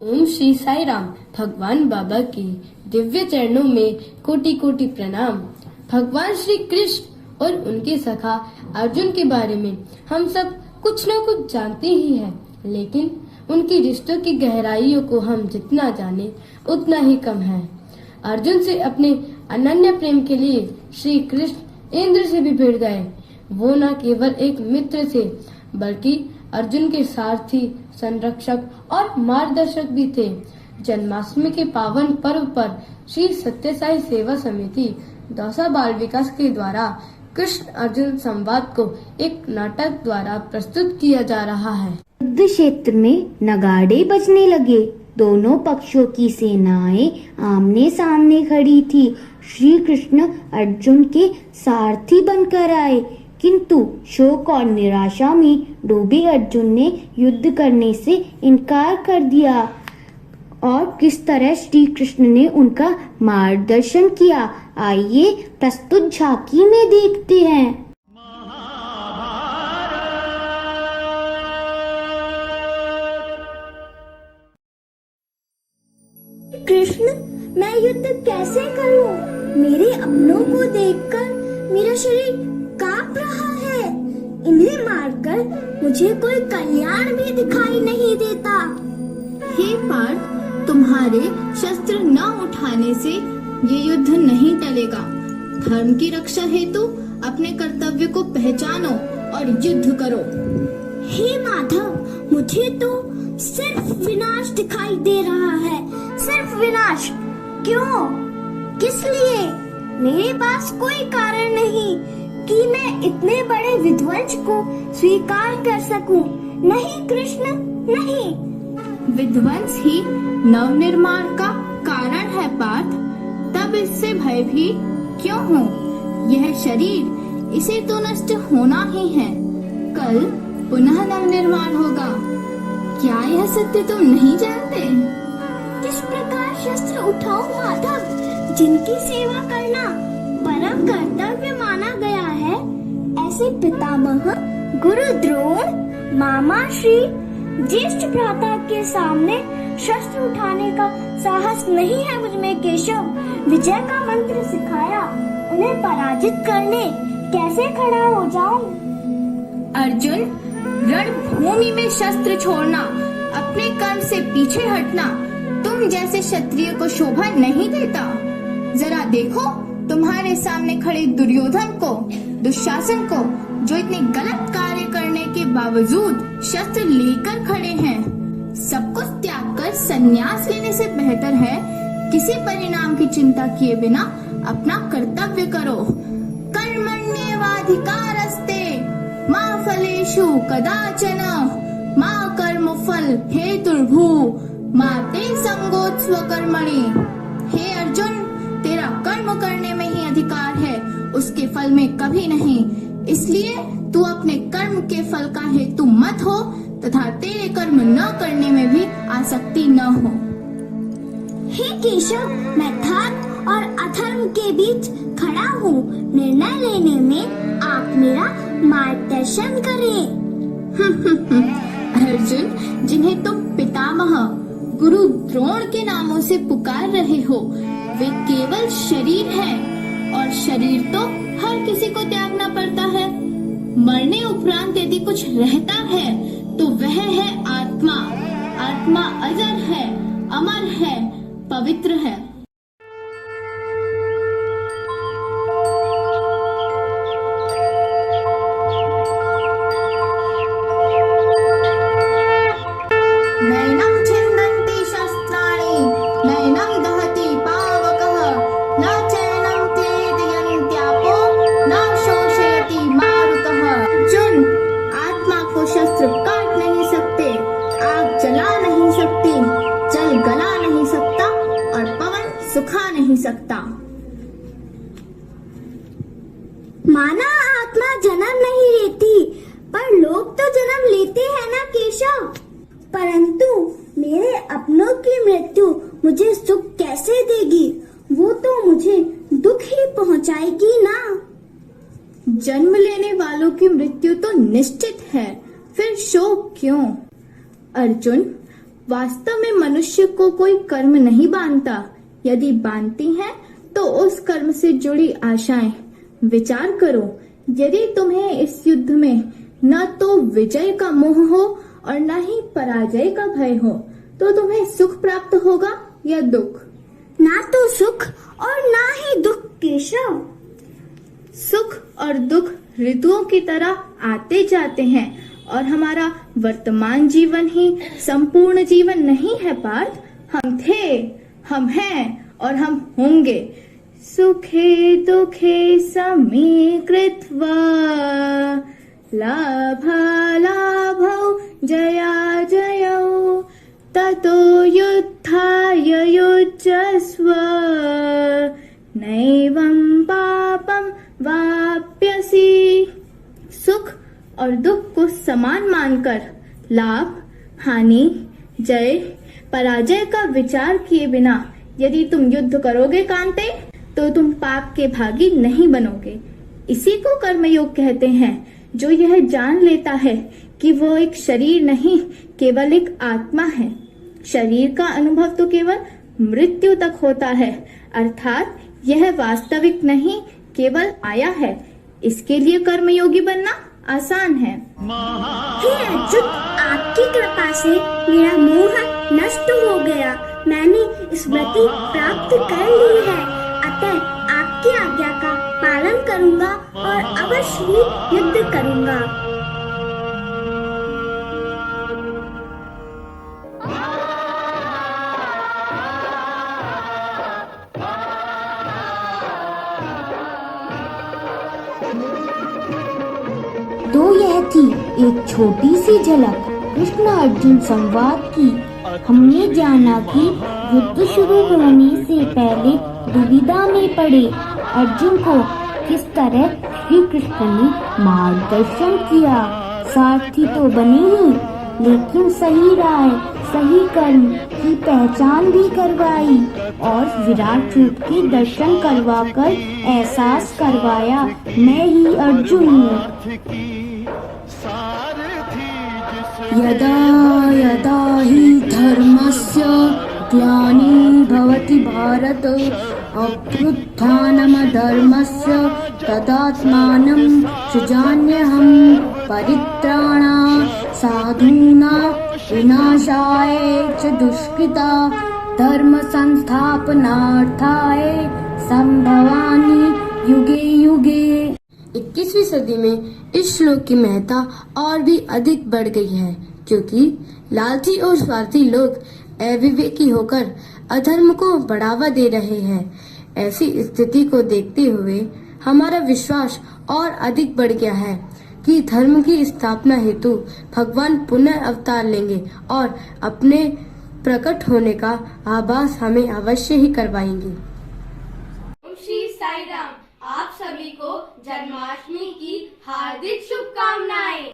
ओम श्री साई राम। भगवान बाबा की दिव्य चरणों में कोटि कोटि प्रणाम। भगवान श्री कृष्ण और उनके सखा अर्जुन के बारे में हम सब कुछ न कुछ जानते ही हैं, लेकिन उनकी रिश्तों की गहराइयों को हम जितना जाने उतना ही कम है। अर्जुन से अपने अनन्य प्रेम के लिए श्री कृष्ण इंद्र से भी भिड़ गए। वो न केवल एक मित्र थे, बल्कि अर्जुन के सारथी, संरक्षक और मार्गदर्शक भी थे। जन्माष्टमी के पावन पर्व पर श्री सत्य साई सेवा समिति दौसा बाल विकास के द्वारा कृष्ण अर्जुन संवाद को एक नाटक द्वारा प्रस्तुत किया जा रहा है। युद्ध क्षेत्र में नगाड़े बजने लगे। दोनों पक्षों की सेनाएं आमने सामने खड़ी थी। श्री कृष्ण अर्जुन के सारथी बनकर आए, किंतु शोक और निराशा में डूबे अर्जुन ने युद्ध करने से इनकार कर दिया। और किस तरह श्री कृष्ण ने उनका मार्गदर्शन किया, आइए प्रस्तुत झांकी में देखते हैं। कृष्ण, मैं युद्ध कैसे करूं? मेरे अपनों को देखकर मेरा शरीर कांप रहा है। इन्हें मारकर मुझे कोई कल्याण भी दिखाई नहीं देता। हे पार्थ, तुम्हारे शस्त्र न उठाने से ये युद्ध नहीं टलेगा। धर्म की रक्षा हेतु अपने कर्तव्य को पहचानो और युद्ध करो। हे माधव, मुझे तो सिर्फ विनाश दिखाई दे रहा है। सिर्फ विनाश। क्यों? किस लिए? मेरे पास कोई कारण नहीं कि मैं इतने बड़े विध्वंस को स्वीकार कर सकूं। नहीं कृष्ण, नहीं। विध्वंस ही नवनिर्माण का कारण है पार्थ, तब इससे भयभीत क्यों हो? यह शरीर, इसे तो नष्ट होना ही है। कल पुनः नवनिर्माण होगा। क्या यह सत्य तुम नहीं जानते? किस प्रकार शस्त्र उठाऊं माधव? जिनकी सेवा करना परम कर्तव्य माना गया है, ऐसे पितामह गुरु द्रोण, मामा श्री, ज्येष्ठ भ्राता के सामने शस्त्र उठाने का साहस नहीं है मुझमें केशव। विजय का मंत्र सिखाया, उन्हें पराजित करने कैसे खड़ा हो जाऊं? अर्जुन, रणभूमि में शस्त्र छोड़ना, अपने कर्म से पीछे हटना तुम जैसे क्षत्रिय को शोभा नहीं देता। जरा देखो तुम्हारे सामने खड़े दुर्योधन को, दुशासन को, जो इतने गलत कार्य करने के बावजूद शस्त्र लेकर खड़े हैं। सब कुछ त्याग कर संन्यास लेने से बेहतर है किसी परिणाम की चिंता किए बिना अपना कर्तव्य करो। कर्मण्येवाधिकारस्ते मा फलेषु कदाचन मा कर्मफल हेतुर्भू मा ते संगोत्स्व कर्मणि। हे अर्जुन, तेरा कर्म करने में ही अधिकार है, उसके फल में कभी नहीं। इसलिए तू अपने कर्म के फल का हेतु मत हो तथा तेरे कर्म न करने में भी आसक्ति न हो। हे केशव, मैं धर्म और अधर्म के बीच खड़ा हूँ। निर्णय लेने में आप मेरा मार्गदर्शन करें। अर्जुन, जिन्हें तुम पितामह गुरु द्रोण के नामों से पुकार रहे हो, वे केवल शरीर हैं, और शरीर तो हर किसी को त्यागना पड़ता है। मरने उपरांत यदि कुछ रहता है तो वह है आत्मा। आत्मा अजर है, अमर है, पवित्र है। नैनं छिन्दन्ति शस्त्राणि नैनं दहति पावकः न चैनं क्लेदयन्त्यापो न शोषयति मारुतः। अर्जुन, आत्मा को शस्त्र काट नहीं सकते, आग जला नहीं सकती, जल गला नहीं सकता और पवन सुखा नहीं सकता। माना आत्मा जन्म नहीं लेती, पर लोग तो जन्म लेते हैं ना केशव। परंतु मेरे अपनों की मृत्यु मुझे सुख कैसे देगी? वो तो मुझे दुख ही पहुंचाएगी ना। जन्म लेने वालों की मृत्यु तो निश्चित है, फिर शोक क्यों? अर्जुन, वास्तव में मनुष्य को कोई कर्म नहीं बांधता। यदि बांधती हैं तो उस कर्म से जुड़ी आशाएं। विचार करो, यदि तुम्हें इस युद्ध में न तो विजय का मोह हो और न ही पराजय का भय हो, तो तुम्हें सुख प्राप्त होगा या दुख? ना तो सुख और ना ही दुख केशव। सुख और दुख ऋतुओं की तरह आते जाते हैं और हमारा वर्तमान जीवन ही संपूर्ण जीवन नहीं है पार्थ। हम थे, हम हैं और हम होंगे। सुखे दुखे समीकृत्वा लाभालाभौ जया जयौ ततो युद्धाय युज्यस्व नैवं पापं वाप्यसि। सुख और दुख को समान मानकर लाभ, हानि, जय, पराजय का विचार किए बिना यदि तुम युद्ध करोगे कांते, तो तुम पाप के भागी नहीं बनोगे। इसी को कर्मयोग कहते हैं, जो यह जान लेता है कि वो एक शरीर नहीं, केवल एक आत्मा है। शरीर का अनुभव तो केवल मृत्यु तक होता है, अर्थात यह वास्तविक नहीं, केवल आया है। इसके लिए कर्मयोगी बनना आसान है। हे अच्युत, आपकी कृपा से मेरा मोह नष्ट हो गया। मैंने स्मृति प्राप्त कर ली है, अतः आपकी आज्ञा का पालन करूंगा और अवश्य ही युद्ध करूंगा। तो यह थी एक छोटी सी झलक कृष्ण अर्जुन संवाद की। हमने जाना कि युद्ध शुरू होने से पहले दुविधा में पड़े अर्जुन को किस तरह श्री कृष्ण ने मार्गदर्शन किया। सारथी तो बने ही, लेकिन सही राय, सही कर्म की पहचान भी करवाई और विराट रूप के दर्शन करवाकर एहसास करवाया, मैं ही अर्जुन हूँ। यदा यदा हि धर्मस्य ग्लानिर्भवति भवति भारत अभ्युत्थानमधर्मस्य तदात्मानं सृजाम्यहं परित्राणाय साधूनां विनाशाय च दुष्कृता धर्म संस्थापनार्थाय संभवामि युगे युगे। 21वीं सदी में इस श्लोक की महत्ता और भी अधिक बढ़ गई है, क्योंकि लालची और स्वार्थी लोग अविवेकी होकर अधर्म को बढ़ावा दे रहे हैं। ऐसी स्थिति को देखते हुए हमारा विश्वास और अधिक बढ़ गया है कि धर्म की स्थापना हेतु भगवान पुनः अवतार लेंगे और अपने प्रकट होने का आभास हमें अवश्य ही करवाएंगे। ओम श्री साई राम। आप सभी को जन्माष्टमी की हार्दिक शुभकामनाएं।